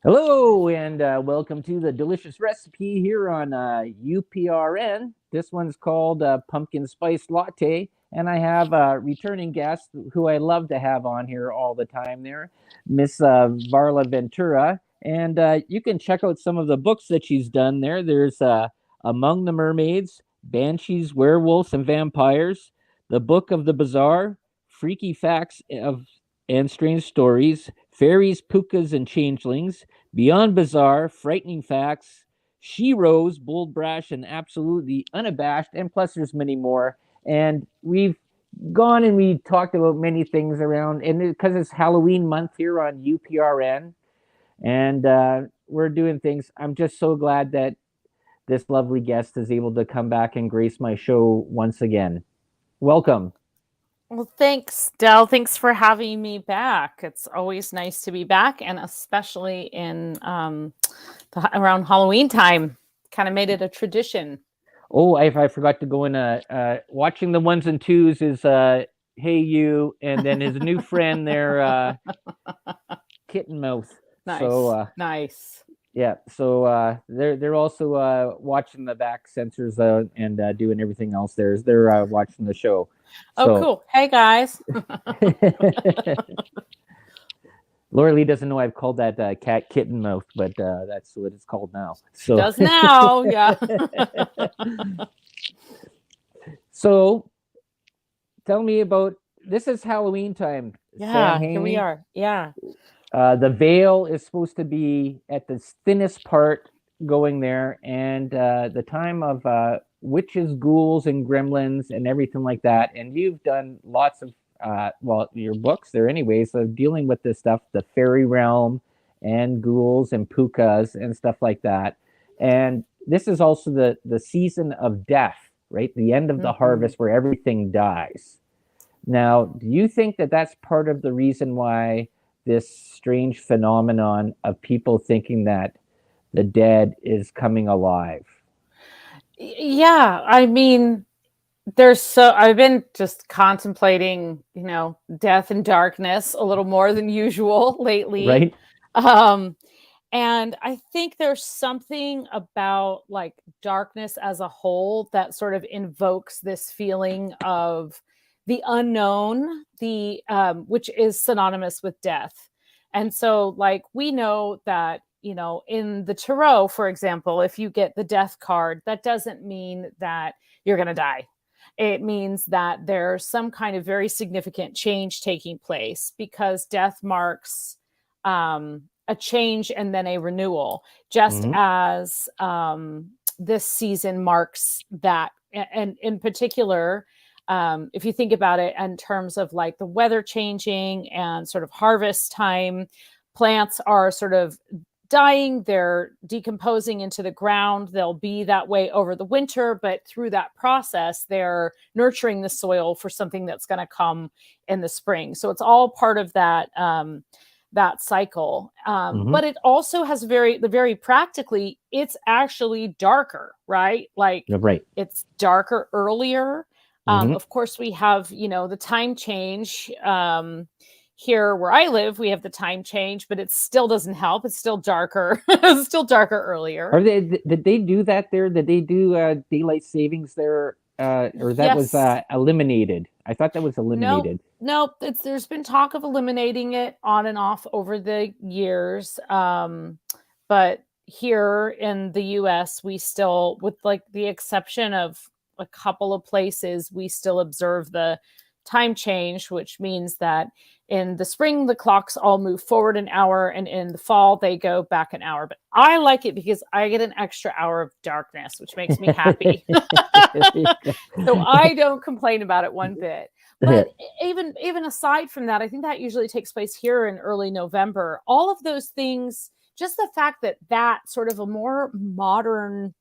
Hello, and welcome to the delicious recipe here on UPRN. This one's called Pumpkin Spice Latte, and I have a returning guest who I love to have on here all the time there, Miss Varla Ventura. And you can check out some of the books that she's done there. There's Among the Mermaids, Banshees, Werewolves, and Vampires, The Book of the Bizarre, Freaky Facts of and Strange Stories, Fairies, Pukas, and Changelings, Beyond Bizarre, Frightening Facts, She Rose, Bold, Brash, and Absolutely Unabashed, and plus there's many more. And we've gone and we talked about many things around, and because it's Halloween month here on UPRN, and we're doing things. I'm just so glad that this lovely guest is able to come back and grace my show once again. Welcome. Well, thanks, Del. Thanks for having me back. It's always nice to be back, and especially in around Halloween time. Kind of made it a tradition. Oh, I forgot to go in. Watching the ones and twos is Hey You, and then his new friend there, Kitten Mouth. So Nice, nice. yeah, so they're also watching the back sensors and doing everything else. They're watching the show. Oh, So cool. Hey, guys. Laura Lee doesn't know I've called that cat Kitten Mouth, but that's what it's called now. So Does now, yeah. so tell me about this. Is Halloween time? Yeah, here we are. Yeah. The veil is supposed to be at the thinnest part going there, and the time of witches, ghouls, and gremlins, and everything like that. And you've done lots of, well, your books there, anyways, of dealing with this stuff, the fairy realm, and ghouls and pukas and stuff like that. And this is also the season of death, right? The end of the harvest where everything dies. Now, do you think that that's part of the reason why this strange phenomenon of people thinking that the dead is coming alive? Yeah, I mean, I've been just contemplating, death and darkness a little more than usual lately. Right? Um, and I think there's something about like darkness as a whole that sort of invokes this feeling of the unknown, the which is synonymous with death. And so, like, we know that, in the tarot, for example, if you get the death card, that doesn't mean that you're going to die. It means that there's some kind of very significant change taking place because death marks a change and then a renewal, just Mm-hmm. as this season marks that. And in particular, if you think about it in terms of like the weather changing and sort of harvest time, plants are sort of dying, they're decomposing into the ground. They'll be that way over the winter, but through that process, they're nurturing the soil for something that's going to come in the spring. So it's all part of that cycle. Mm-hmm. But it also has very practically, it's actually darker, right? Like Right. it's darker earlier. Mm-hmm. Of course, we have, the time change. Here where I live, we have the time change, but it still doesn't help. It's still darker. It's still darker earlier. Did they do that there? Did they do daylight savings there? Or that was Yes. eliminated? I thought that was Nope. eliminated. Nope. There's been talk of eliminating it on and off over the years. But here in the US, we still, with like the exception of a couple of places, we still observe the time change, which means that in the spring, the clocks all move forward an hour, and in the fall, they go back an hour. But I like it because I get an extra hour of darkness, which makes me happy. So I don't complain about it one bit. But even aside from that, I think that usually takes place here in early November. All of those things, just the fact that that sort of a more modern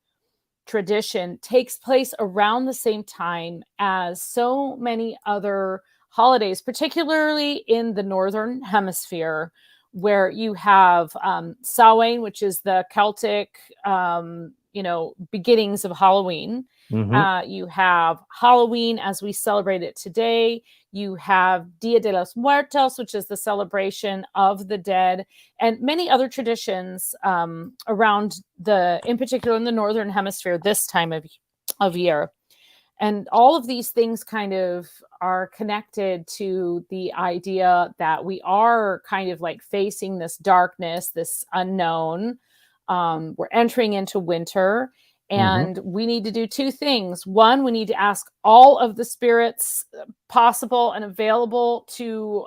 tradition takes place around the same time as so many other holidays, particularly in the Northern Hemisphere, where you have Samhain, which is the Celtic beginnings of Halloween. You have Halloween as we celebrate it today. You have Dia de los Muertos, which is the celebration of the dead, and many other traditions around in particular in the Northern Hemisphere this time of year. And all of these things kind of are connected to the idea that we are kind of like facing this darkness, this unknown. We're entering into winter, and we need to do two things. One, we need to ask all of the spirits possible and available to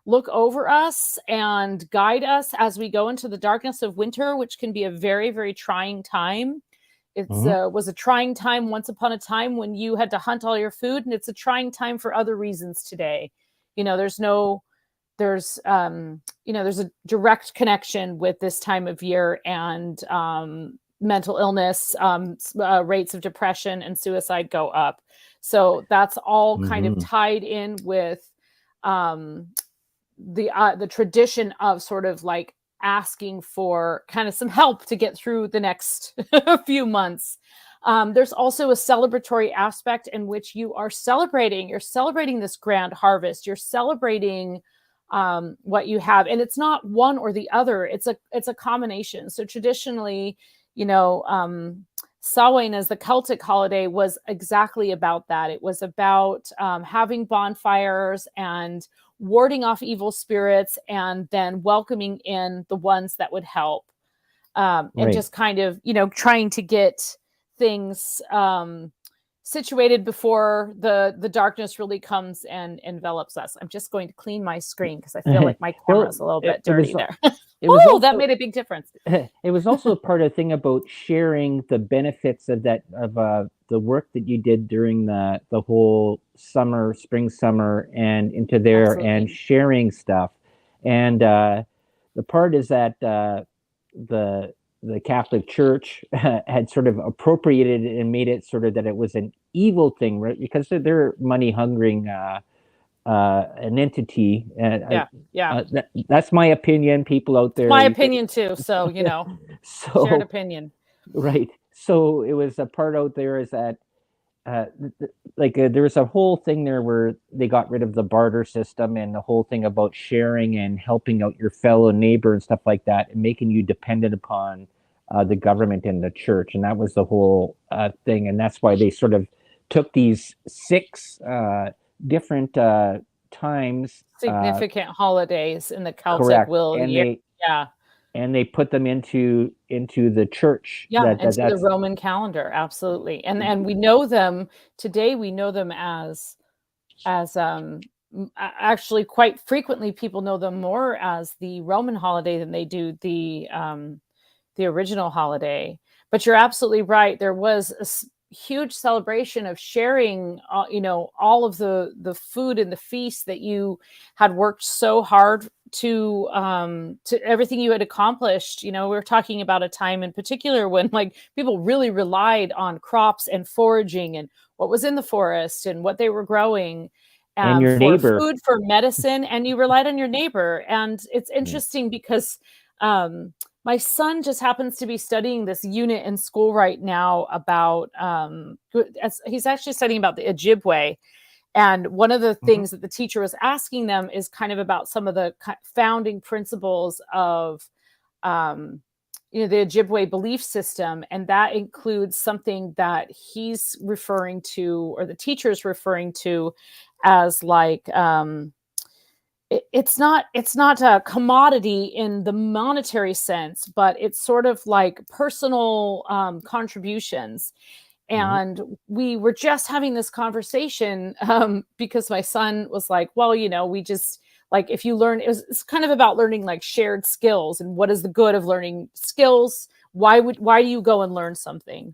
look over us and guide us as we go into the darkness of winter, which can be a very, very trying time. It was a trying time once upon a time when you had to hunt all your food, and it's a trying time for other reasons today. There's a direct connection with this time of year and mental illness, rates of depression and suicide go up. So that's all kind of tied in with the tradition of sort of like asking for kind of some help to get through the next few months. There's also a celebratory aspect in which you're celebrating this grand harvest. You're celebrating what you have, and it's not one or the other. It's a combination. So traditionally, Samhain as the Celtic holiday was exactly about that. It was about having bonfires and warding off evil spirits, and then welcoming in the ones that would help, and just kind of trying to get things situated before the darkness really comes and envelops us. I'm just going to clean my screen because I feel like my camera's a little bit dirty there. That made a big difference. It was also a part of the thing about sharing the benefits of that, of the work that you did during the whole spring, summer, and into there. Absolutely. And sharing stuff. And the part is that the Catholic Church had sort of appropriated it and made it sort of that it was an evil thing, right? Because they're money hungering an entity. That's my opinion. People out there, my opinion too. So shared opinion, right? So it was a part out there is that there was a whole thing there where they got rid of the barter system and the whole thing about sharing and helping out your fellow neighbor and stuff like that, and making you dependent upon the government and the church. And that was the whole thing. And that's why they sort of took these 6 different times, significant holidays in the Celtic year. And they put them into the church. Into the Roman calendar. Absolutely. And we know them today. We know them as actually quite frequently people know them more as the Roman holiday than they do the original holiday. But you're absolutely right. There was a huge celebration of sharing, all of the food and the feast that you had worked so hard to everything you had accomplished. We were talking about a time in particular when like people really relied on crops and foraging and what was in the forest and what they were growing, and your for neighbor, food, for medicine, and you relied on your neighbor. And it's interesting because my son just happens to be studying this unit in school right now about he's actually studying about the Ojibwe. And one of the things that the teacher was asking them is kind of about some of the founding principles of, the Ojibwe belief system. And that includes something that he's referring to, or the teacher is referring to as like, it's not a commodity in the monetary sense, but it's sort of like personal contributions. And we were just having this conversation because my son was like, well, we just like, if you learn, it's kind of about learning like shared skills, and what is the good of learning skills? Why do you go and learn something?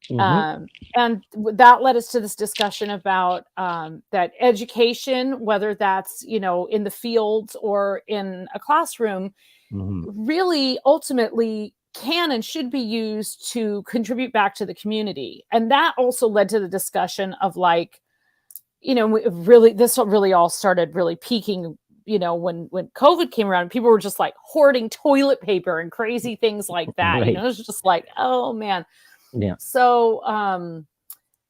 And that led us to this discussion about that education, whether that's, in the fields or in a classroom, really ultimately can and should be used to contribute back to the community. And that also led to the discussion of like, this really all started really peaking when COVID came around, people were just like hoarding toilet paper and crazy things like that. Right. It was just like, oh man. Yeah. So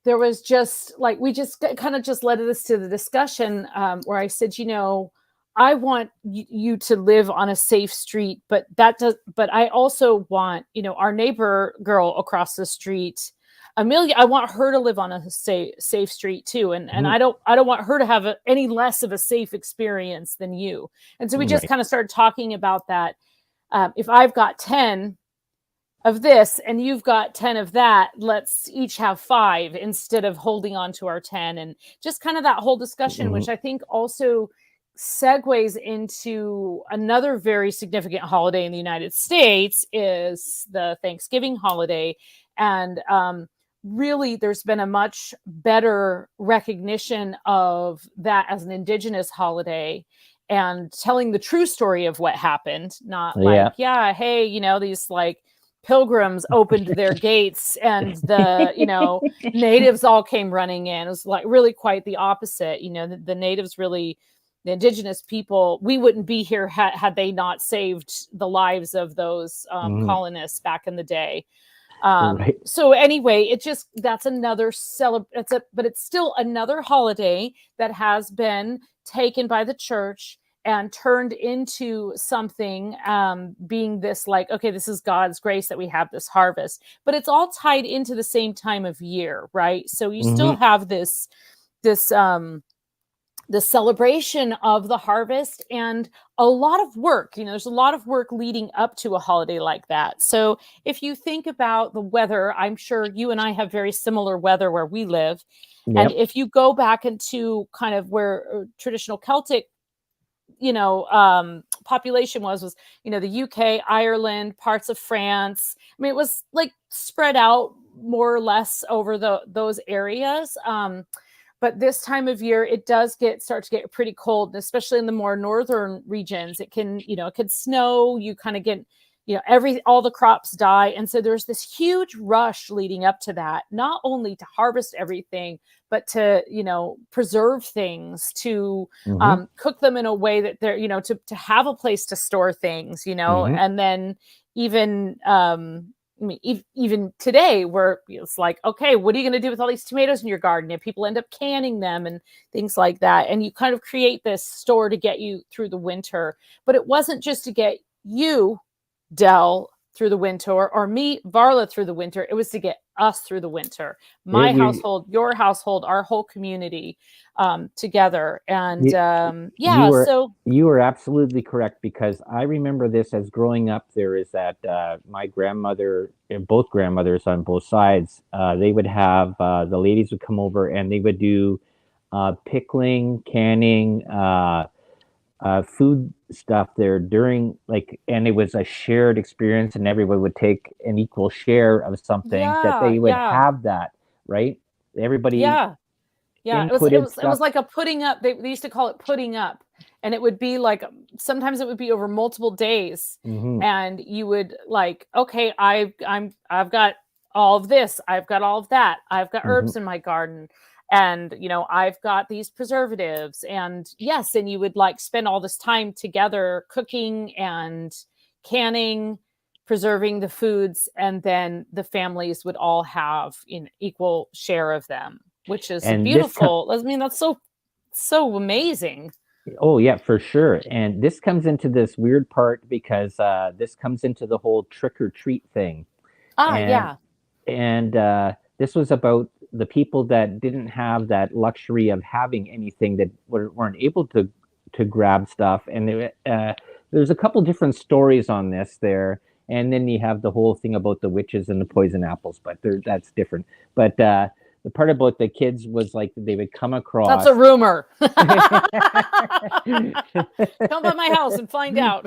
there was just like, we just kind of just led this to the discussion where I said, I want you to live on a safe street, but I also want, our neighbor girl across the street, Amelia, I want her to live on a safe street too. And Mhm. I don't want her to have any less of a safe experience than you. And so we just Right. kind of started talking about that. If I've got 10 of this and you've got 10 of that, let's each have 5 instead of holding on to our 10. And just kind of that whole discussion, which Mhm. I think also segues into another very significant holiday in the United States, is the Thanksgiving holiday. And really, there's been a much better recognition of that as an indigenous holiday and telling the true story of what happened, not like, Yeah. yeah, hey, these like pilgrims opened their gates and the natives all came running in. It was like really quite the opposite. The natives really, the indigenous people, we wouldn't be here had they not saved the lives of those Mhm. colonists back in the day. Right. So anyway, that's another but it's still another holiday that has been taken by the church and turned into something, being this like, okay, this is God's grace that we have this harvest, but it's all tied into the same time of year, right? So you still Mhm. have this the celebration of the harvest and a lot of work. There's a lot of work leading up to a holiday like that. So if you think about the weather, I'm sure you and I have very similar weather where we live. And Yep. if you go back into kind of where traditional Celtic, population was, the UK, Ireland, parts of France. I mean, it was like spread out more or less over those areas. But this time of year, it does start to get pretty cold, especially in the more northern regions. It can, it could snow. You kind of get, all the crops die. And so there's this huge rush leading up to that, not only to harvest everything, but to, preserve things, to Mhm. cook them in a way that they're, to have a place to store things, Mhm. and then even, I mean, even today, where it's like, okay, what are you going to do with all these tomatoes in your garden? If people end up canning them and things like that, and you kind of create this store to get you through the winter. But it wasn't just to get you, Dell, through the winter, or me, Varla, through the winter. It was to get us through the winter. My You, household, your household, our whole community, together. And you, you yeah, were so you were absolutely correct, because I remember this as growing up. There is that my grandmother, both grandmothers on both sides, they would have the ladies would come over and they would do pickling, canning, food stuff there during, like, and it was a shared experience, and everyone would take an equal share of something that yeah, they would yeah, have that, right? Everybody yeah. Yeah, it was it inputted was it was stuff. like a putting up. They used to call it putting up, and it would be like, sometimes it would be over multiple days, Hmm. and you would like, okay, I've got all of this, I've got all of that, I've got Hmm. herbs in my garden, and I've got these preservatives, and yes, and you would like spend all this time together cooking and canning, preserving the foods, and then the families would all have an equal share of them, which is And beautiful. I mean, that's so amazing. oh yeah, for sure. And this comes into this weird part, because this comes into the whole trick or treat thing. Ah, And yeah. this was about the people that didn't have that luxury of having anything, that weren't able to grab stuff. And there's a couple different stories on this there. And then you have the whole thing about the witches and the poison apples, but that's different. But the part about the kids was like they would come That's a across. rumor. Come by my house and find out.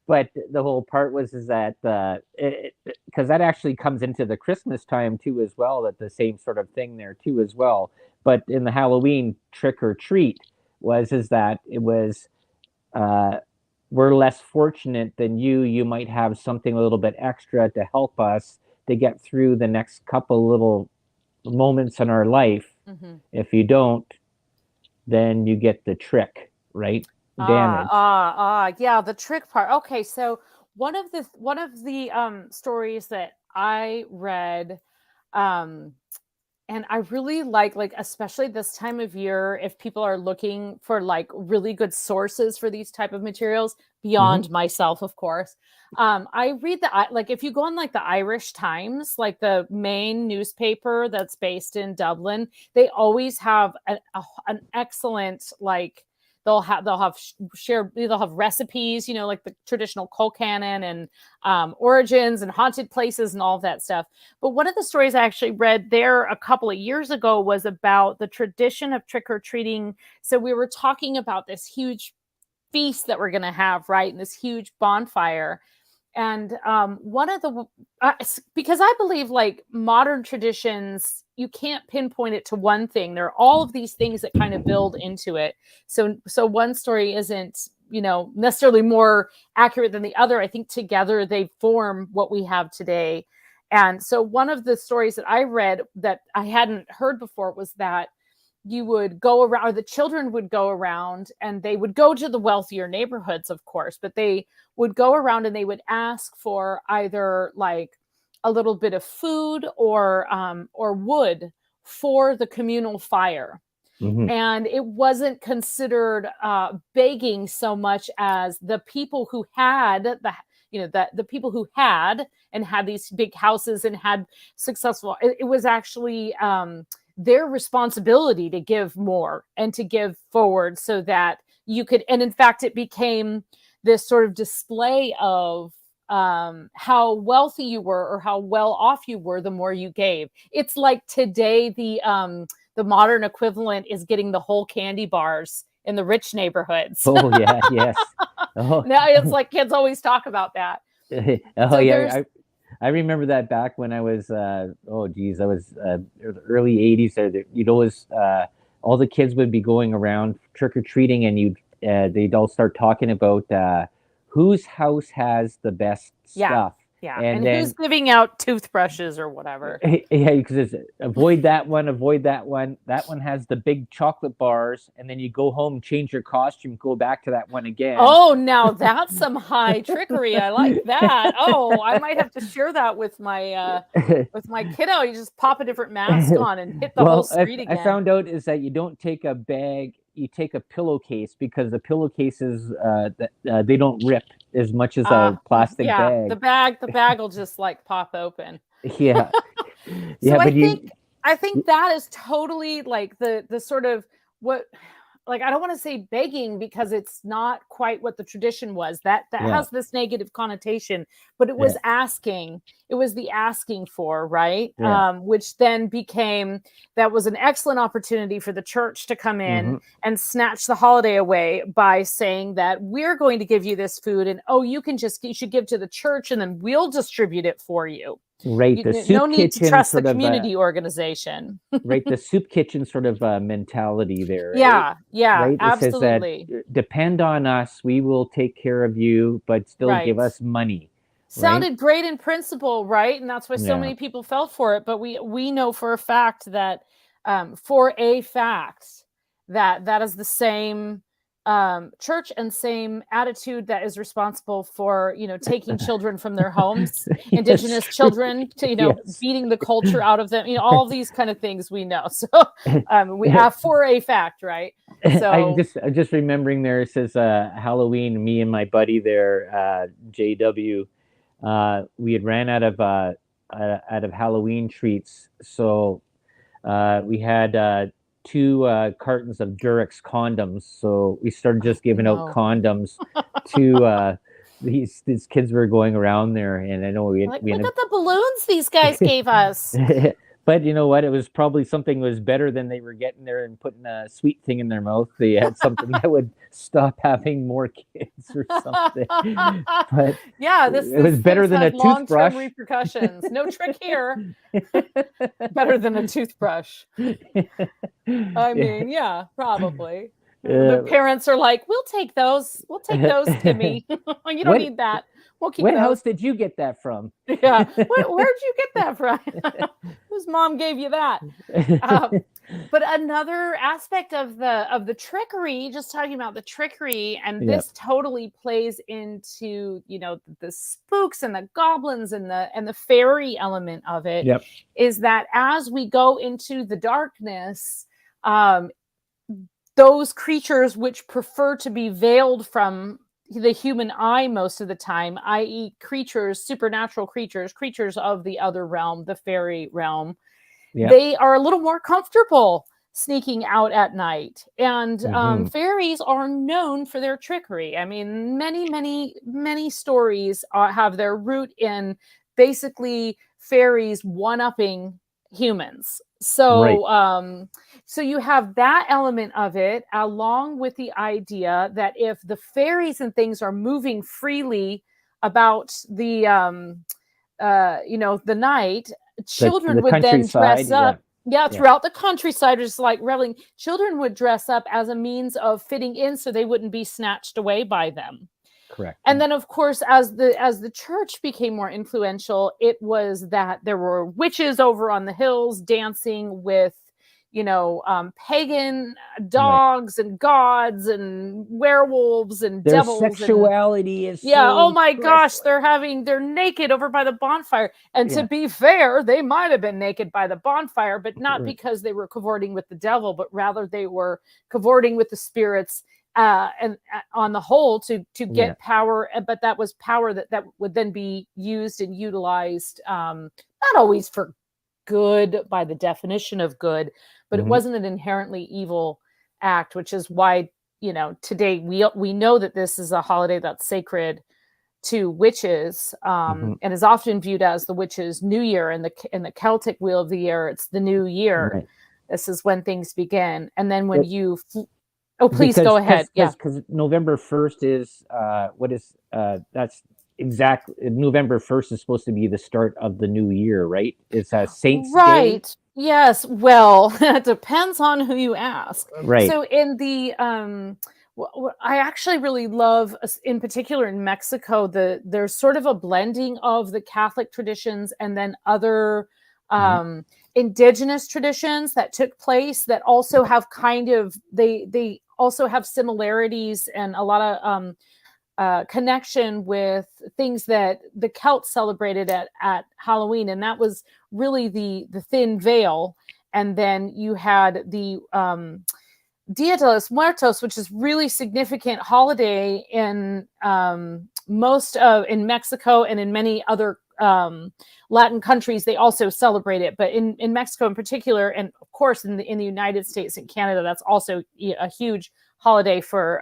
But the whole part was is that because that actually comes into the Christmas time too as well, that the same sort of thing there too as well. But in the Halloween trick or treat was is that it was uh, we're less fortunate than you might have something a little bit extra to help us to get through the next couple little moments in our life. Mhm. If you don't, then you get the trick, right? Damage. Yeah, the trick part. Okay, so one of the stories that I read, um and I really like especially this time of year, if people are looking for like really good sources for these type of materials Hmm. beyond myself, of course. I read like if you go on like the Irish Times, like the main newspaper that's based in Dublin, they always have an excellent like they'll have recipes, like the traditional Colcannon and origins and haunted places and all of that stuff. But one of the stories I actually read there a couple of years ago was about the tradition of trick or treating. So we were talking about this huge feast that we're going to have, right? And this huge bonfire. And one of the, because I believe like modern traditions, you can't pinpoint it to one thing. There are all of these things that kind of build into it. So one story isn't, necessarily more accurate than the other. I think together they form what we have today. And so one of the stories that I read that I hadn't heard before was that you would go around, or the children would go around, and they would go to the wealthier neighborhoods, of course, but they would go around and they would ask for either like a little bit of food or wood for the communal fire. Hmm. And it wasn't considered begging so much as the people who had the people who had and had these big houses and had successful. It was actually their responsibility to give more and to give forward so that you could. And in fact, it became this sort of display of how wealthy you were or how well off you were the more you gave. It's like today the modern equivalent is getting the whole candy bars in the rich neighborhoods. Oh yeah, yes. Oh, Now it's like kids always talk about that. oh So yeah. there's I remember that back when I was oh geez, I was early '80s. You'd always all the kids would be going around trick or treating, and they'd all start talking about whose house has the best yeah, stuff, yeah. and And who's then giving out toothbrushes or whatever? yeah, because it's avoid that one, avoid that one. That one has the big chocolate bars, and then you go home, change your costume, go back to that one again. Oh, now that's some high trickery. I like that. Oh, I might have to share that with my kiddo. You just pop a different mask on and hit the whole Well, street I again. found out is that you don't take a bag, you take a pillowcase because the pillowcases that they don't rip as much as a plastic Yeah, bag. the bag will just like pop open. Yeah, So yeah, but I think that is totally like the sort of what, like, I don't want to say begging because it's not quite what the tradition was. That yeah, has this negative connotation, but it was yeah, asking. It was the asking for, right? yeah. Which then became, that was an excellent opportunity for the church to come in Hmm. and snatch the holiday away by saying that we're going to give you this food, and oh, you should give to the church, and then we'll distribute it for you. Right, the No soup need to kitchen trust the sort of community organization. right, the soup kitchen sort of mentality there, right? Yeah, yeah, Right, it says that absolutely. depend on us, we will take care of you, but still give Right. us money, right? Sounded great in principle, right? And that's why so Yeah. many people fell for it. But we know for a fact that for a fact that that is the same church and same attitude that is responsible for taking children from their homes, Yes, indigenous children, to yes. beating the culture out of them, all of these kind of things we know. So we have for a fact, right? So I'm just remembering there. It says Halloween. Me and my buddy there, JW, we had ran out of Halloween treats, so we had two cartons of Durex condoms. So we started just oh giving out no. condoms to these kids were going around there, and I know Like, we look ended at the balloons these guys gave us. but you know what? It was probably something that was better than they were getting there and putting a sweet thing in their mouth. They had something that would stop having more kids or something. But Yeah, it was this better than has a long-term toothbrush. repercussions. No trick here. Better than a toothbrush. I Yeah. mean, yeah, probably. The Uh, parents are like, "We'll take those. We'll take those, Timmy. You don't what need that. We'll keep what those." house did you get that from? Yeah. Where'd you get that from? Whose mom gave you that? But another aspect of the trickery, just talking about the trickery, and Yeah. this totally plays into, the spooks and the goblins and the fairy element of it, Yep. is that as we go into the darkness, um, those creatures which prefer to be veiled from the human eye most of the time, i.e., creatures, supernatural creatures, creatures of the other realm, the fairy realm, Yep. they are a little more comfortable sneaking out at night. And Hmm. fairies are known for their trickery. I mean, many, many, many stories have their root in basically fairies one-upping humans. Right. So you have that element of it, along with the idea that if the fairies and things are moving freely about the night, The children would then countryside. dress Yeah. up. Yeah, Yeah. throughout the countryside, just like reveling. Children would dress up as a means of fitting in so they wouldn't be snatched away by them. Correct. And then, of course, as the church became more influential, it was that there were witches over on the hills dancing with, pagan Right. dogs and gods and werewolves and Their devils and sexuality is yeah, so oh my gosh, impressive. they're naked over by the bonfire. And to Yeah. be fair, they might have been naked by the bonfire, but not Right. because they were cavorting with the devil, but rather they were cavorting with the spirits, and on the whole to Yeah. get power. But that was power that would then be used and utilized, not always for good by the definition of good, but it Hmm. wasn't an inherently evil act, which is why, today we know that this is a holiday that's sacred to witches, Hmm. and is often viewed as the witches' New Year in the Celtic wheel of the year. It's the new year. Right. This is when things begin, and then when But you, oh, please go because ahead. Yeah, November 1st is what is that's exact November 1st is supposed to be the start of the new year, right? It's a Saints Day. right. Yes. Well, it depends on who you ask. Right. So in the I actually really love, in particular in Mexico, there's sort of a blending of the Catholic traditions and then other Hmm. indigenous traditions that took place that also have kind of they also have similarities and a lot of connection with things that the Celts celebrated at Halloween, and that was really the thin veil. And then you had the Dia de los Muertos, which is really significant holiday in in Mexico and in many other Latin countries. They also celebrate it, but in Mexico in particular, and of course in the United States and Canada, that's also a huge holiday for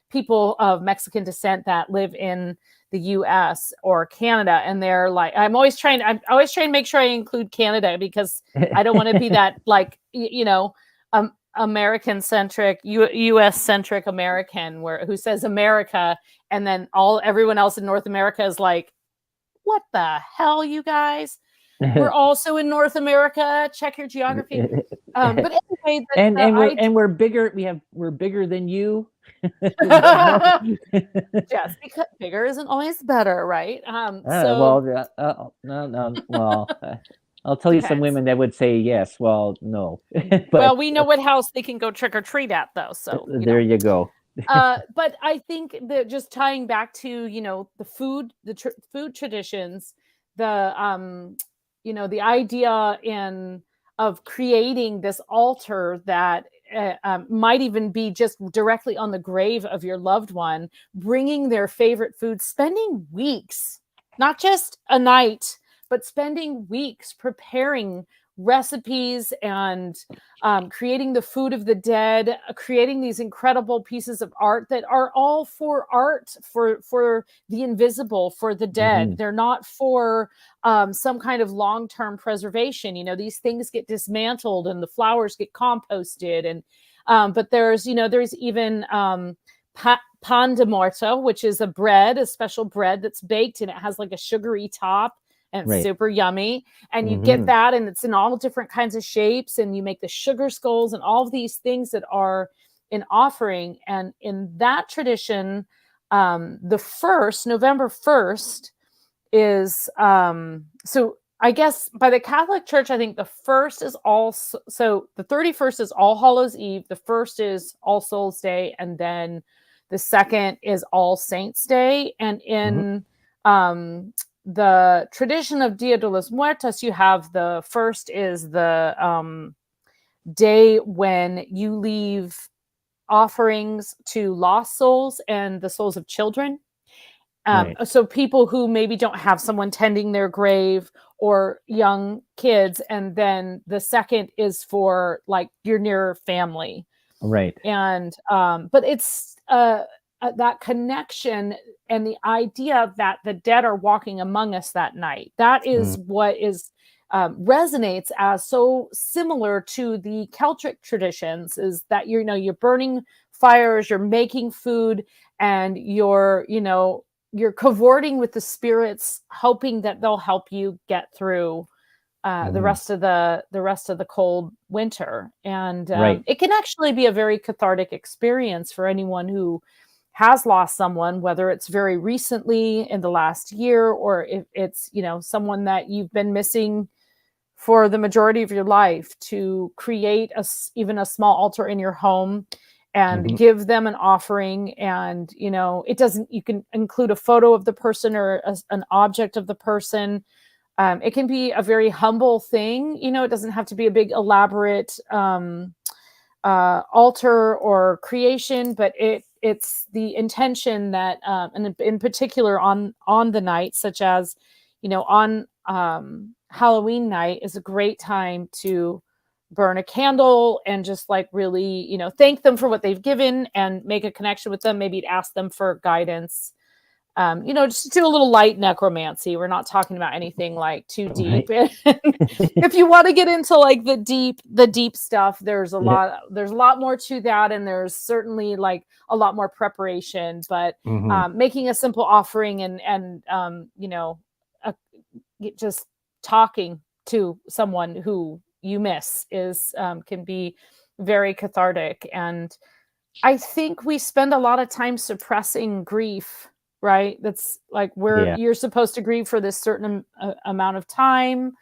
people of Mexican descent that live in the U.S. or Canada. And they're like, I'm always trying to make sure I include Canada, because I don't want to be that, like, American centric, U.S. centric American who says America, and then everyone else in North America is like, what the hell, you guys? We're also in North America. Check your geography. But anyway, we're bigger. We're bigger than you. yes, because bigger isn't always better, right? So Well, no, no. Well, I'll tell you some depends. women that would say yes. Well, no, but Well, we know what house they can go trick or treat at, though. So there you go. but I think that, just tying back to the food traditions, the idea of creating this altar that might even be just directly on the grave of your loved one, bringing their favorite food, spending weeks, not just a night, but spending weeks preparing recipes and creating the food of the dead, creating these incredible pieces of art that are all for art, for the invisible, for the dead. Hmm. They're not for some kind of long-term preservation. These things get dismantled and the flowers get composted, and but there's even pan de muerto, which is a special bread that's baked, and it has like a sugary top, and it's Right. super yummy. And you get Hmm. that, and it's in all different kinds of shapes, and you make the sugar skulls and all of these things that are an offering. And in that tradition, November 1st is so I guess by the Catholic Church, I think the first is so the 31st is All Hallows Eve, the first is All Souls Day, and then the second is All Saints Day. And Mhm. in the tradition of Dia de los Muertos, you have the first is the day when you leave offerings to lost souls and the souls of children. Right. So people who maybe don't have someone tending their grave or young kids, and then the second is for like your near family. Right. And but it's that connection and the idea that the dead are walking among us that night. That is Mm. what is resonates as so similar to the Celtic traditions. Is that you're burning fires, you're making food, and you're cavorting with the spirits, hoping that they'll help you get through the Mhm. rest of the cold winter. And Right. it can actually be a very cathartic experience for anyone who has lost someone, whether it's very recently in the last year, or if it's someone that you've been missing for the majority of your life, to create even a small altar in your home and Mhm. give them an offering. And it doesn't you can include a photo of the person or an object of the person. It can be a very humble thing. It doesn't have to be a big elaborate altar or creation, but it's the intention that, and in particular on the night, such as on Halloween night, is a great time to burn a candle and just like really thank them for what they've given and make a connection with them. Maybe ask them for guidance. Just do a little light necromancy. We're not talking about anything like too deep. Right. If you want to get into like the deep stuff, there's a Yeah. lot more to that, and there's certainly like a lot more preparation. But Mhm. making a simple offering and uh, just talking to someone who you miss is can be very cathartic. And I think we spend a lot of time suppressing grief, right? That's like where Yeah. you're supposed to grieve for this certain amount of time.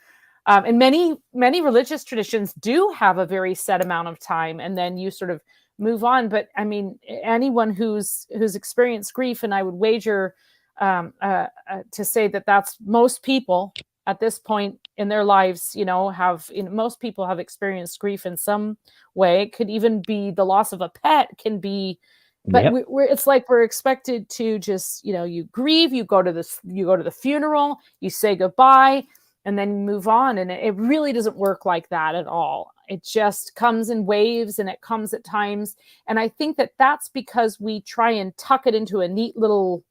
And many religious traditions do have a very set amount of time, and then you sort of move on. But I mean, anyone who's experienced grief, and I would wager to say that that's most people at this point in their lives, most people have experienced grief in some way. It could even be the loss of a pet, can be, but Yep. it's like we're expected to just, you grieve, you go to the funeral, you say goodbye, and then move on. And it really doesn't work like that at all. It just comes in waves, and it comes at times. And I think that that's because we try and tuck it into a neat little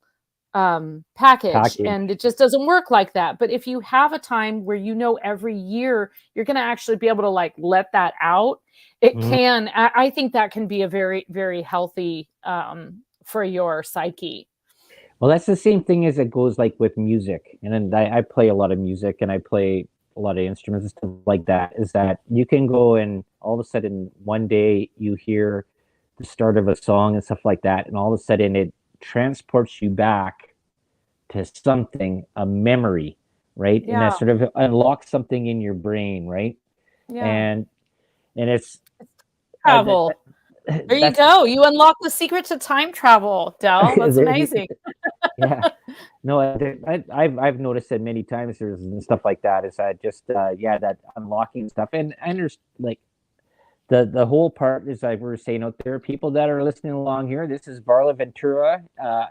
package, and Package. it just doesn't work like that. But if you have a time where every year you're going to actually be able to like let that out, it Mhm. can. I think that can be a very, very healthy for your psyche. Well, that's the same thing as it goes like with music. And then I play a lot of music and I play a lot of instruments and stuff like that. Is that you can go and all of a sudden one day you hear the start of a song and stuff like that, and all of a sudden it transports you back to something, a memory, right? And that Yeah, sort of unlocks something in your brain, right? yeah. And it's that, Travel. There you that's go. You unlock the secret to time travel, Dell. That's there you, amazing. yeah. No, I've noticed it many times there's and stuff like that. Is that just yeah, that unlocking stuff, and there's like the whole part is like we were saying out there, people that are listening along here. This is Varla Ventura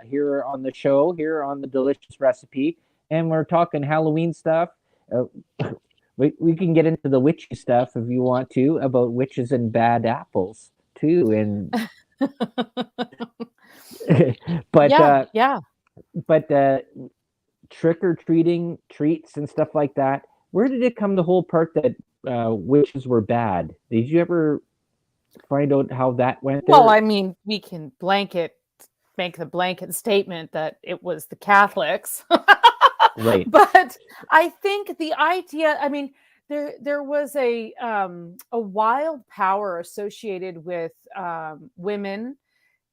here on the show, here on the Delicious Recipe, and we're talking Halloween stuff. Uh, we can get into the witchy stuff if you want to about witches and bad apples too, and but Yeah, uh, yeah. but trick or treating treats and stuff like that. Where did it come the whole part that witches were bad? Did you ever find out how that went Well, there? I mean, we can make the blanket statement that it was the Catholics. Right. But I think the idea, I mean, there was a wild power associated with women,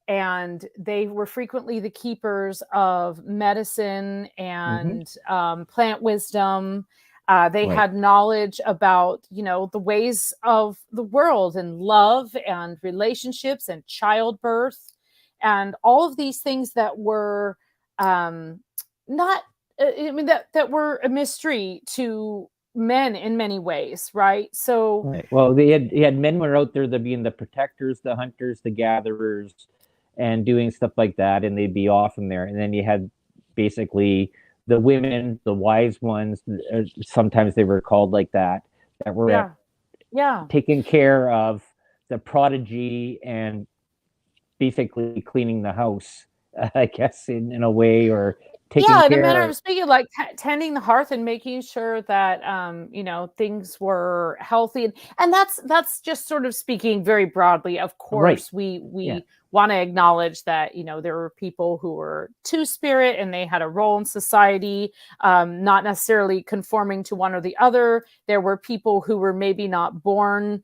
and they were frequently the keepers of medicine Mm-hmm. and plant wisdom. They Right. had knowledge about, the ways of the world and love and relationships and childbirth and all of these things that were not, I mean, that were a mystery to men in many ways, right? So, Right. Well, he had men were out there, being the protectors, the hunters, the gatherers, and doing stuff like that, and they'd be off in there. And then you had basically the women, the wise ones. Sometimes they were called like that, that were yeah, yeah. taking care of the prodigy and basically cleaning the house, I guess, in a way, or taking Yeah, in a manner care. of speaking, like tending the hearth and making sure that things were healthy, and that's just sort of speaking very broadly. Of Right. course, we Yeah. we want to acknowledge that there were people who were two spirit and they had a role in society, not necessarily conforming to one or the other. There were people who were maybe not born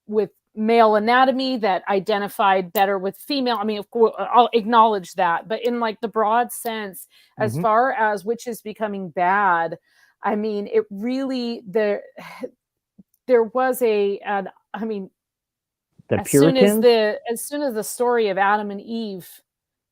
with male anatomy that identified better with female. I mean, of course, I'll acknowledge that, but in like the broad sense, as Hmm. far as witches becoming bad, I mean, it really there was I mean, The as soon as Puritans. the story of Adam and Eve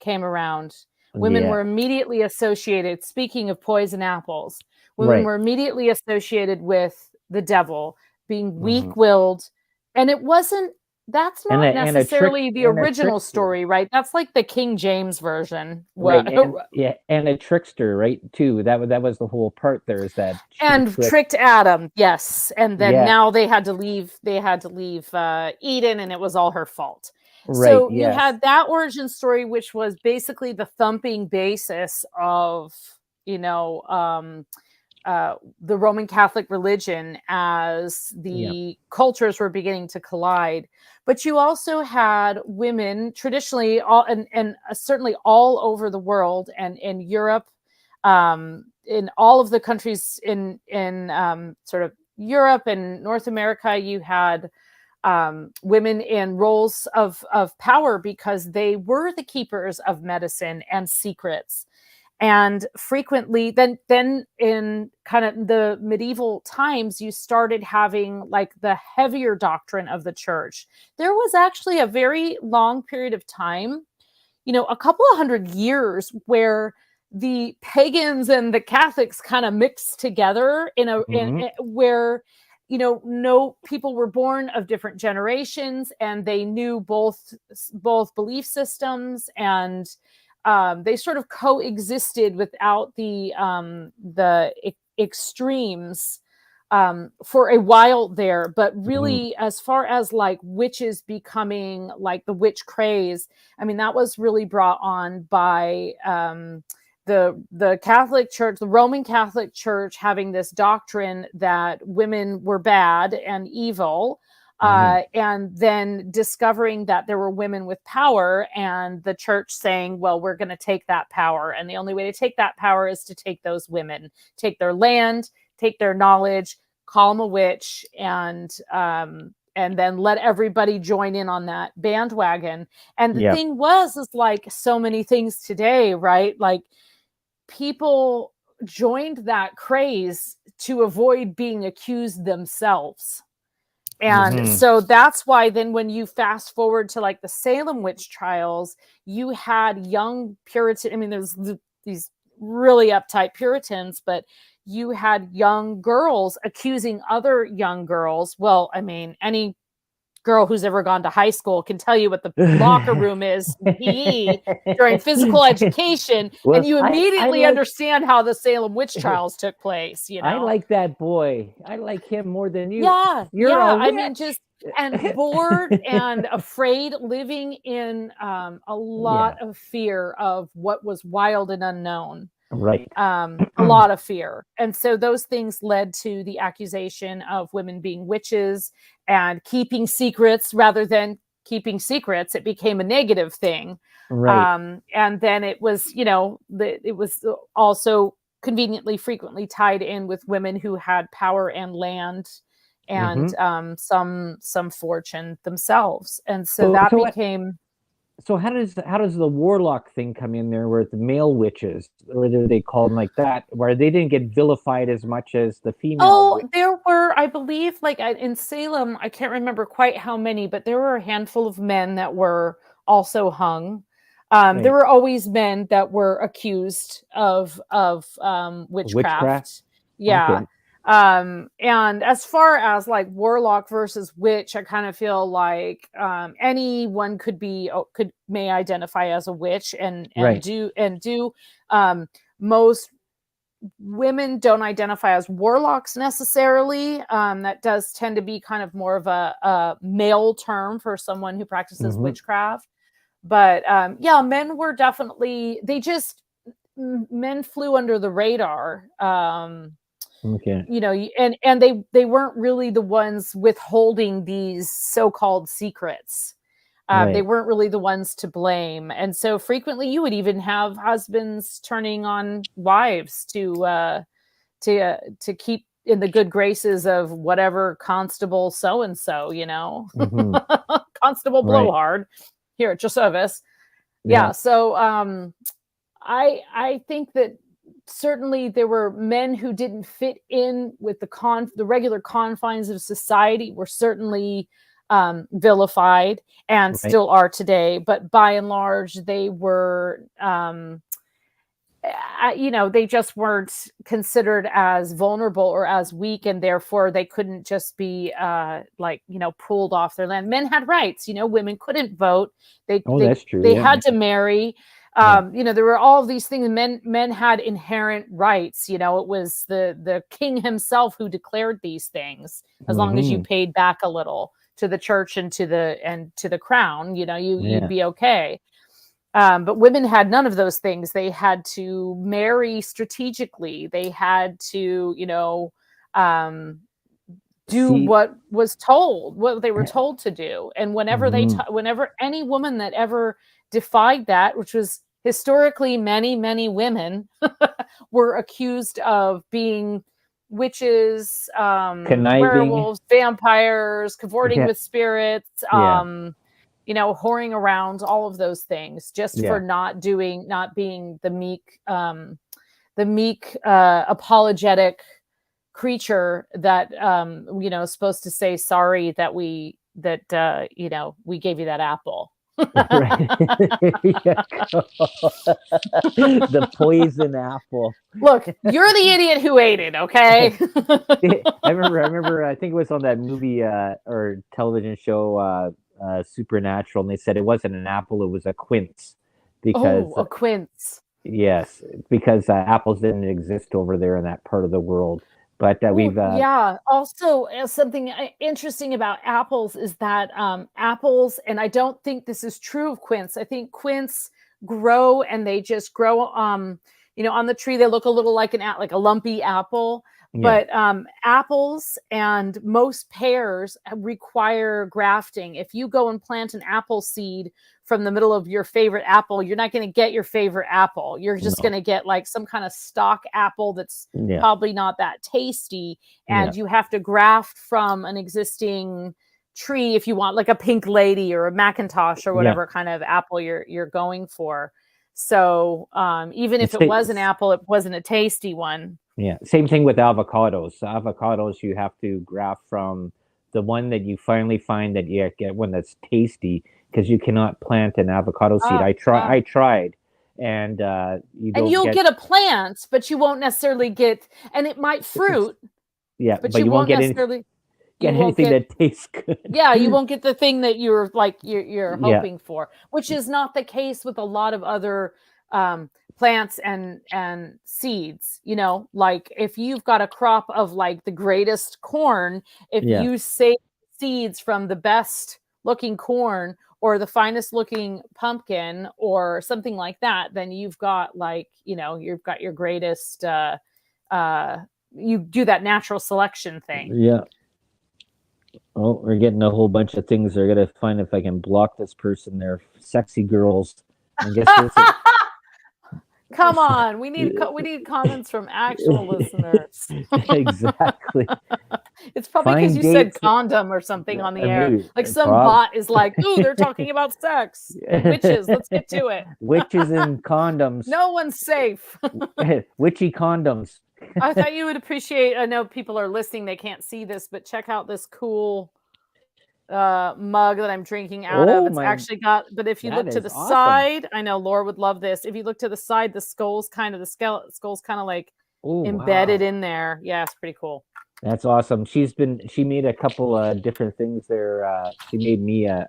came around, women Yeah. were immediately associated. Speaking of poison apples, women Right. were immediately associated with the devil, being Hmm. weak-willed, and it wasn't. That's And a not and a trick necessarily the and a original trickster. story, right? That's like the King James version. Right. What And yeah, and a trickster, right? Too. That was the whole part there, is that she and tricked. tricked Adam, yes. And then Yeah. now they had to leave. They had to leave Eden, and it was all her fault. Right. So you Yes. had that origin story, which was basically the thumping basis of you know um, the Roman Catholic religion as Yeah. the cultures were beginning to collide. But you also had women traditionally, and certainly all over the world and in Europe, in all of the countries in sort of Europe and North America, you had women in roles of power because they were the keepers of medicine and secrets. And frequently then in kind of the medieval times, you started having like the heavier doctrine of the church. There was actually a very long period of time, a couple of 100 years, where the pagans and the Catholics kind of mixed together Hmm. where no people were born of different generations and they knew both belief systems, and they sort of coexisted without the extremes for a while there. But Hmm. really, as far as like witches becoming like the witch craze, I mean, that was really brought on by the Catholic Church, the Roman Catholic Church, having this doctrine that women were bad and evil, Hmm. and then discovering that there were women with power, and the church saying, well, we're going to take that power. And the only way to take that power is to take those women, take their land, take their knowledge, call them a witch, and then let everybody join in on that bandwagon. And the Yeah. thing is like so many things today, right? Like people joined that craze to avoid being accused themselves. And Hmm. so that's why then when you fast forward to like the Salem witch trials, you had young Puritan, I mean, there's these really uptight Puritans, but you had young girls accusing other young girls. Well, I mean, any girl who's ever gone to high school can tell you what the locker room is in PE during physical education, and Well, you I immediately like understand how the Salem witch trials took place, I like that boy. I like him more than you. Yeah, You're a yeah. I mean, witch. just and bored and afraid, living in a lot Yeah. of fear of what was wild and unknown. Right. A lot of fear. And so those things led to the accusation of women being witches and keeping secrets rather than keeping secrets. It became a negative thing. Right. And then it was, it was also conveniently frequently tied in with women who had power and land and Hmm. some fortune themselves. And so So that so what became. So how does the warlock thing come in there, where the male witches, or are they called like that, where they didn't get vilified as much as the female Oh, witch? there were, I believe, like in Salem, I can't remember quite how many, but there were a handful of men that were also hung. There Right. were always men that were accused of Witchcraft. witchcraft. Yeah. Okay. And as far as like warlock versus witch, I kind of feel like anyone could may identify as a witch and Right. do most women don't identify as warlocks necessarily. That does tend to be kind of more of a male term for someone who practices Hmm. witchcraft. But yeah, men were definitely, men flew under the radar. Okay. And they weren't really the ones withholding these so-called secrets. They Right. weren't really the ones to blame, and so frequently you would even have husbands turning on wives to keep in the good graces of whatever constable so and so, Hmm. constable Right. blowhard here at your service. Yeah. Yeah, so I think that certainly there were men who didn't fit in with the regular confines of society were certainly vilified and Right. still are today, but by and large they were they just weren't considered as vulnerable or as weak, and therefore they couldn't just be pulled off their land. Men had rights. Women couldn't vote. they Oh, they that's true. they Yeah. had to marry. Yeah. There were all of these things. Men had inherent rights. It was the king himself who declared these things. As long as you Hmm. paid back a little to the church and to the crown, you'd Yeah. be okay. But women had none of those things. They had to marry strategically. They had to, um, do See. what they were told to do. And Hmm. whenever any woman that ever defied that, which was historically many, many women, were accused of being witches, Conniving. werewolves, vampires, cavorting Yeah. with spirits, Yeah. whoring around, all of those things, just for Yeah. not being the meek, apologetic creature that is supposed to say sorry that we gave you that apple. Right. Yeah. The poison apple. Look, you're the idiot who ate it, okay? I remember, I think it was on that movie or television show, Supernatural, and they said it wasn't an apple, it was a quince, because Oh, a quince. yes, because apples didn't exist over there in that part of the world. But Well, we've yeah. Also, something interesting about apples is that apples, and I don't think this is true of quince. I think quince grow and they just grow, on the tree. They look a little like a lumpy apple. yeah. But apples and most pears require grafting. If you go and plant an apple seed from the middle of your favorite apple, you're not going to get your favorite apple. You're just going No. to get like some kind of stock apple that's Yeah. probably not that tasty, Yeah. and you have to graft from an existing tree if you want like a pink lady or a Macintosh or Yeah. whatever kind of apple you're going for. So even if It's, it was an apple, it wasn't a tasty one. yeah, same thing with avocados. Avocados, you have to graft from the one that you finally find, that you get one that's tasty, because you cannot plant an avocado seed. Ah, I tried, and you and don't you'll get, get a plant, but you won't necessarily get, and it might fruit, yeah, but but you you won't won't get any, necessarily, you get won't anything get that tastes good. yeah, you won't get the thing that you're Yeah. hoping for, which is not the case with a lot of other plants and seeds. Like if you've got a crop of like the greatest corn, if Yeah. you save seeds from the best looking corn or the finest looking pumpkin or something like that, then you've got you've got your greatest. Uh, you do that natural selection thing. Yeah. Oh, we're getting a whole bunch of things. I gotta find if I can block this person. They're sexy girls. I guess this is Come on, we need comments from actual listeners. Exactly. It's probably because Find you said dates. condom or something on the air. Maybe Like some prob bot is like, "Ooh, they're talking about sex and witches. Let's get to it." witches and condoms. No one's safe. Witchy condoms. I thought you would appreciate. I know people are listening; they can't see this, but check out this cool mug that I'm drinking out of. Oh It's my, actually got, but if you that look to is the awesome. side, I know Laura would love this. If you look to the side, the skull's kind of like Oh embedded wow. in there. Yeah, it's pretty cool. That's awesome. She made a couple different things there. She made me a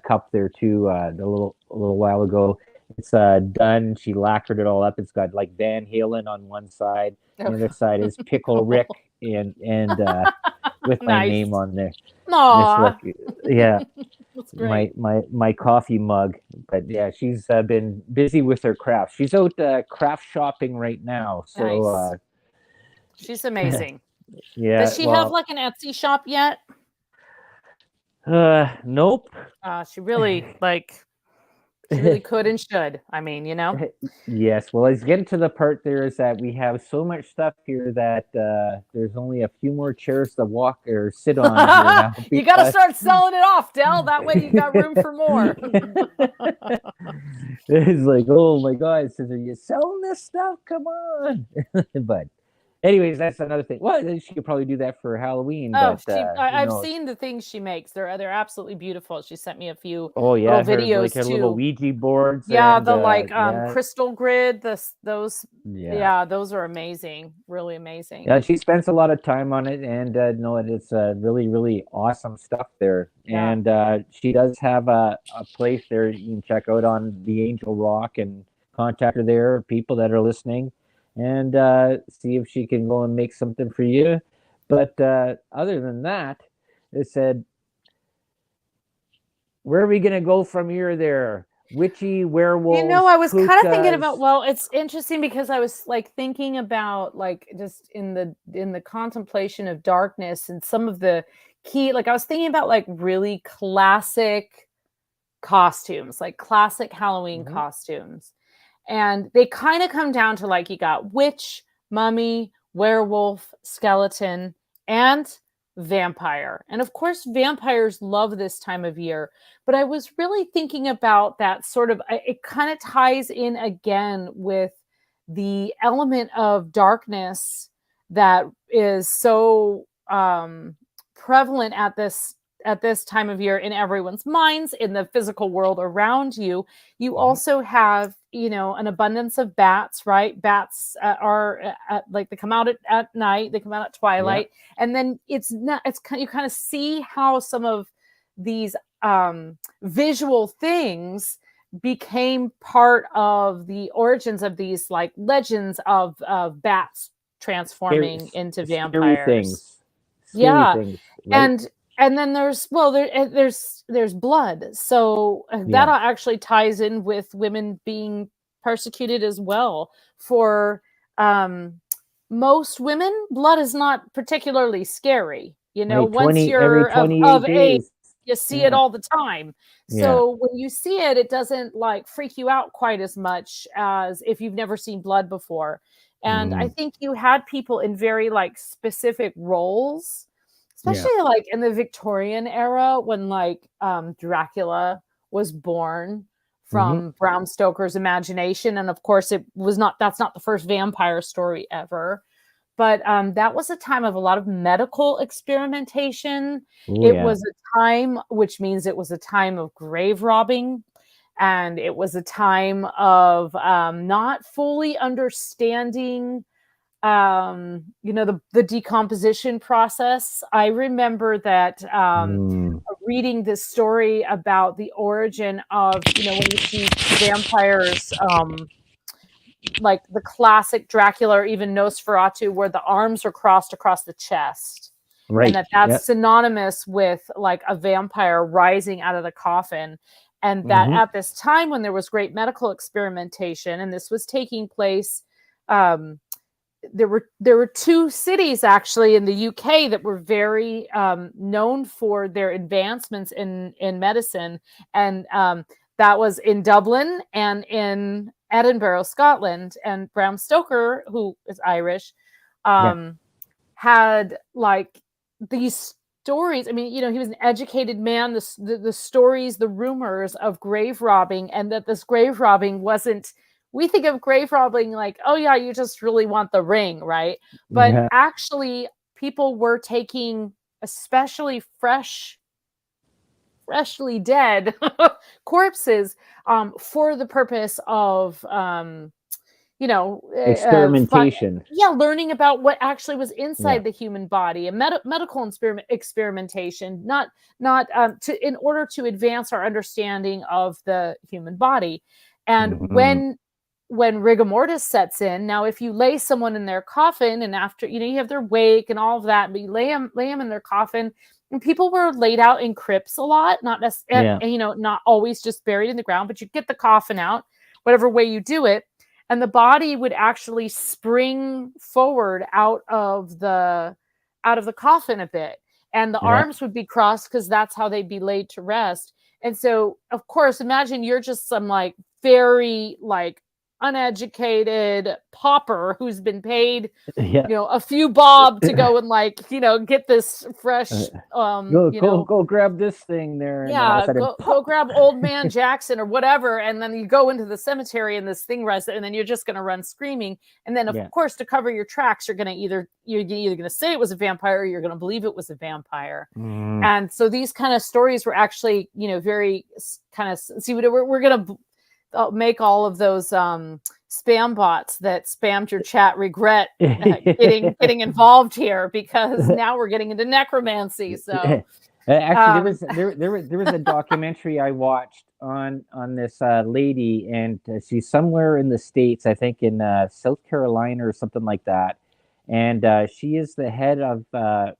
cup there too a little while ago. It's done. She lacquered it all up. It's got like Van Halen on one side. The other side is Pickle Rick and with my Nice. name on there. Just Aw, look, yeah, that's great. my coffee mug. But yeah, she's been busy with her craft. She's out craft shopping right now. So Nice. She's amazing. yeah, Does she have well, like an Etsy shop yet? nope. She really she really could and should. I mean, Yes, well, it's getting to the part there is that we have so much stuff here that there's only a few more chairs to walk or sit on here now You got to because start selling it off, Del. That way you got room for more. it's like, oh my God, it says, are you selling this stuff? Come on. But anyways, that's another thing. Well, she could probably do that for Halloween, Oh, but who I've knows? seen the things she makes. They're absolutely beautiful. She sent me a few Oh little yeah, her like videos her little too. Ouija boards Yeah, and the like yeah, crystal grid, those yeah. yeah, those are amazing. Really amazing. Yeah, she spends a lot of time on it, and no, it's really, really awesome stuff there. Yeah. And she does have a place there you can check out on the Angel Rock and contact her there, people that are listening, and see if she can go and make something for you. But other than that, it said, where are we going to go from here there? Witchy, werewolves, I was kind of thinking about, pukas. well, it's interesting because I was like thinking about like just in the contemplation of darkness and some of the key, like I was thinking about like really classic costumes, like classic Halloween Mhm. costumes. And they kind of come down to like you got witch, mummy, werewolf, skeleton, and vampire. And of course, vampires love this time of year. But I was really thinking about that sort of, it kind of ties in again with the element of darkness that is so prevalent at this time of year in everyone's minds, in the physical world around you. You Mhm. also have, an abundance of bats, right? Bats are like they come out at night, they come out at Yeah. twilight, and then you kind of see how some of these visual things became part of the origins of these like legends of bats Scary, transforming into scary vampires. things. Scary Yeah, things, right? and then there's blood, so that Yeah. actually ties in with women being persecuted as well. For um, most women, blood is not particularly scary. Right. Once 20 every you're 28 of age, days. you see it Yeah. all the time. Yeah. So when you see it, it doesn't like freak you out quite as much as if you've never seen blood before. And I Mm, think you had people in very like specific roles, yeah. especially like in the Victorian era when like Dracula was born Hmm. from Bram Stoker's imagination. And of course, that's not the first vampire story ever. But that was a time of a lot of medical experimentation. Oh It yeah. was a time, which means it was a time of grave robbing. And it was a time of not fully understanding the decomposition process. I remember that Mm, reading this story about the origin of, when you see vampires, like the classic Dracula or even Nosferatu, where the arms are crossed across the chest, and right. that's Yeah. synonymous with like a vampire rising out of the coffin. And that Hmm. at this time when there was great medical experimentation, and this was taking place, um, there were two cities actually in the UK that were very known for their advancements in medicine, and that was in Dublin and in Edinburgh, Scotland, and Bram Stoker, who is Irish, had like these stories. I mean, he was an educated man. The stories, the rumors of grave robbing, and that this grave robbing wasn't. We think of grave robbing like, oh yeah, you just really want the ring, right? But actually, people were taking, especially freshly dead corpses, for the purpose of experimentation. Learning about what actually was inside the human body, and medical experimentation, not in order to advance our understanding of the human body. And when rigor mortis sets in, now if you lay someone in their coffin, and after you have their wake and all of that, but you lay them in their coffin, and people were laid out in crypts a lot, not necessarily, not always just buried in the ground, but you get the coffin out, whatever way you do it, and the body would actually spring forward out of the coffin a bit, and the arms would be crossed because that's how they'd be laid to rest. And so, of course, imagine you're just some like very like uneducated pauper who's been paid a few bob to go and like get this fresh go grab this thing there, go grab old man Jackson or whatever, and then you go into the cemetery and this thing rests, and then you're just going to run screaming, and then of course, to cover your tracks, you're either going to say it was a vampire, or you're going to believe it was a vampire. And so these kind of stories were actually very kind of, see, we're going to make all of those spam bots that spammed your chat regret getting involved here, because now we're getting into necromancy. So actually, there was a documentary I watched on this lady, and she's somewhere in the States, I think in South Carolina or something like that, and she is the head of a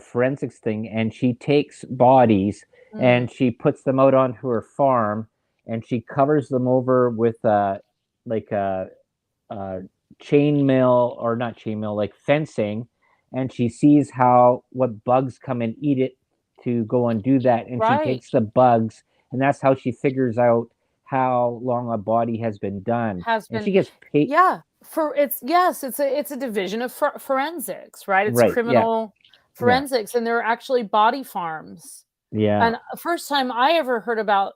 forensics thing, and she takes bodies and she puts them out onto her farm, and she covers them over with like a chainmail, or not chainmail, like fencing, and she sees what bugs come and eat it to go and do that, and she takes the bugs, and that's how she figures out how long a body has been done. And she gets paid. It's a division of forensics, right? It's criminal forensics, and there are actually body farms. And first time I ever heard about,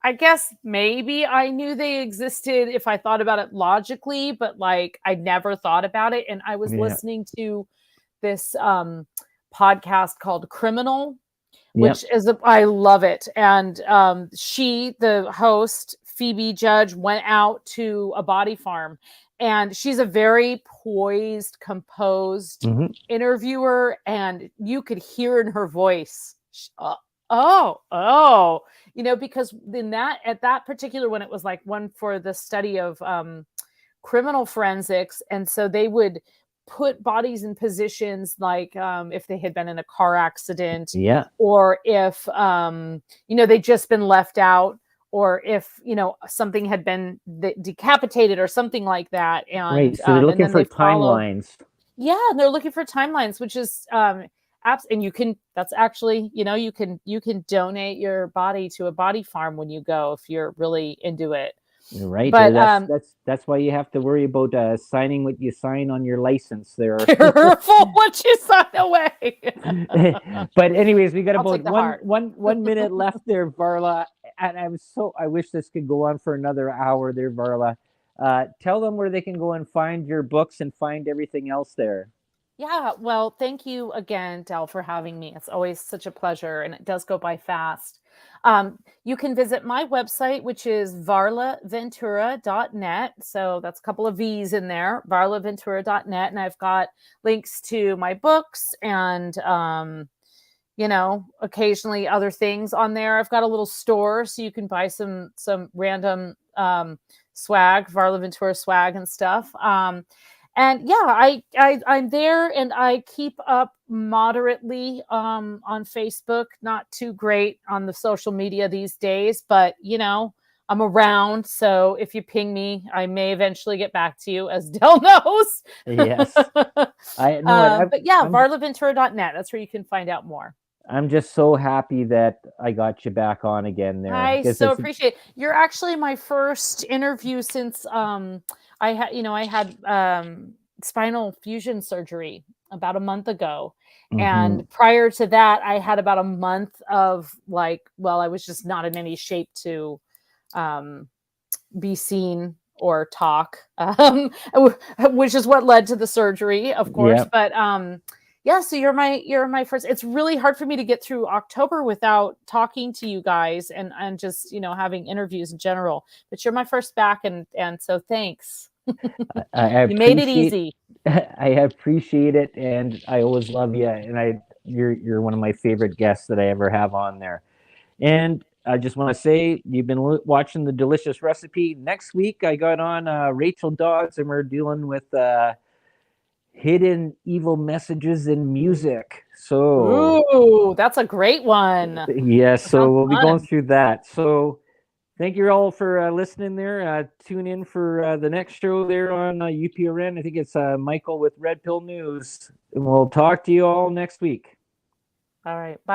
I guess maybe I knew they existed if I thought about it logically, but like I never thought about it. And I was listening to this podcast called Criminal, which is I love it. And the host, Phoebe Judge, went out to a body farm, and she's a very poised, composed interviewer, and you could hear in her voice, because at that particular one, it was like one for the study of criminal forensics. And so they would put bodies in positions like if they had been in a car accident, or if they'd just been left out, or if something had been decapitated or something like that. And so they're looking for timelines. And they're looking for timelines, which is and you can, that's actually, you can donate your body to a body farm when you go, if you're really into it. Right. But that's why you have to worry about signing what you sign on your license there. Careful what you sign away. But anyways, we got about one minute left there, Varla. And I wish this could go on for another hour there, Varla. Tell them where they can go and find your books and find everything else there. Yeah, well, thank you again, Del, for having me. It's always such a pleasure, and it does go by fast. You can visit my website, which is varlaventura.net. So that's a couple of V's in there, varlaventura.net. And I've got links to my books and, occasionally other things on there. I've got a little store, so you can buy some random swag, Varla Ventura swag and stuff. And I'm there, and I keep up moderately on Facebook. Not too great on the social media these days, but I'm around. So if you ping me, I may eventually get back to you, as Del knows. Yes, I know. Varlaventura.net. That's where you can find out more. I'm just so happy that I got you back on again there. I Because so it's appreciate it. You're actually my first interview since I had spinal fusion surgery about a month ago. mhm. And prior to that, I had about a month of like, well, I was just not in any shape to um be seen or talk, which is what led to the surgery, of course. Yeah. But yeah, so you're my first. It's really hard for me to get through October without talking to you guys and just having interviews in general. But you're my first back, and so thanks. I You made it appreciate easy. I appreciate it, and I always love you. And you're one of my favorite guests that I ever have on there. And I just want to say you've been watching the delicious recipe. Next week I got on Rachel Dodds, and we're dealing with hidden evil messages in music. So Ooh, that's a great one. yes, That so sounds we'll be going fun. through that. So thank you all for listening there. Tune in for the next show there on UPRN. I think it's Michael with Red Pill News. And we'll talk to you all next week. All right. Bye.